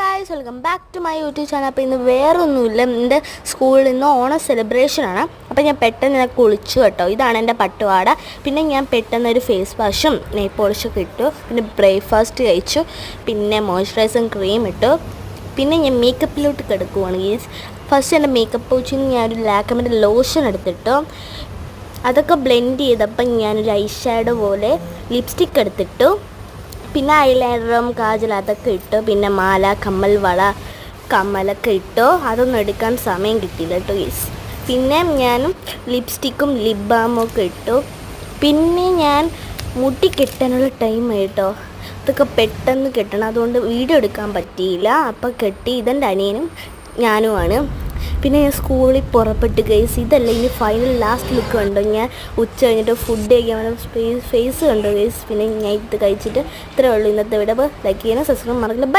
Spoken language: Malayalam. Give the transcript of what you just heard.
Guys, welcome back to my YouTube channel. അപ്പോൾ ഇന്ന് വേറൊന്നുമില്ല, എൻ്റെ സ്കൂളിൽ നിന്ന് ഓണം സെലിബ്രേഷനാണ്. അപ്പോൾ ഞാൻ പെട്ടെന്ന് കുളിച്ചു കേട്ടോ. ഇതാണ് എൻ്റെ പട്ടുപാട. പിന്നെ ഞാൻ പെട്ടെന്നൊരു ഫേസ് വാഷും നെയിൽ പോളിഷൊക്കെ ഇട്ടു. പിന്നെ ബ്രേക്ക്ഫാസ്റ്റ് കഴിച്ചു. പിന്നെ മോയ്സ്ചറൈസിങ് ക്രീം ഇട്ടു. പിന്നെ ഞാൻ മേക്കപ്പിലോട്ട് കിടക്കുവാണ് ഗീസ്. ഫസ്റ്റ് എൻ്റെ മേക്കപ്പ് പൗച്ചിൽ നിന്ന് ഞാനൊരു ലാക്മിൻ്റെ ലോഷൻ എടുത്തിട്ടു. അതൊക്കെ ബ്ലെൻഡ് ചെയ്തപ്പോൾ ഞാനൊരു ഐ ഷാഡോ പോലെ ലിപ്സ്റ്റിക്ക് എടുത്തിട്ടു. പിന്നെ ഐലൈനറും കാജൽ അതൊക്കെ ഇട്ടു. പിന്നെ മാല, കമ്മൽ, വള, കമ്മലൊക്കെ ഇട്ടു. അതൊന്നും എടുക്കാൻ സമയം കിട്ടിയില്ല കേട്ടോ ഗീസ്. പിന്നെ ഞാനും ലിപ്സ്റ്റിക്കും ലിപ് ബാമും ഒക്കെ ഇട്ടു. പിന്നെ ഞാൻ മുടി കെട്ടാനുള്ള ടൈം കേട്ടോ. അതൊക്കെ പെട്ടെന്ന് കെട്ടണം, അതുകൊണ്ട് വീഡിയോ എടുക്കാൻ പറ്റിയില്ല. അപ്പോൾ കെട്ടി. ഇതെൻ്റെ അനിയനും ഞാനുമാണ്. പിന്നെ ഞാൻ സ്കൂളിൽ പുറപ്പെട്ട് ഗൈസ്. ഇതല്ല ഇനി ഫൈനൽ ലാസ്റ്റ് ലുക്ക് കണ്ടോ. ഞാൻ ഉച്ച കഴിഞ്ഞിട്ട് ഫുഡ് കഴിക്കാൻ ഫേസ് കണ്ടോ ഗൈസ്. പിന്നെ ഞാൻ ഇത് കഴിച്ചിട്ട് ഇത്രയേ ഉള്ളൂ ഇന്നത്തെ വീഡിയോ. അപ്പോൾ ലൈക്ക് ചെയ്യാനും സബ്സ്ക്രൈബ് മറക്കില്ല. ബൈ.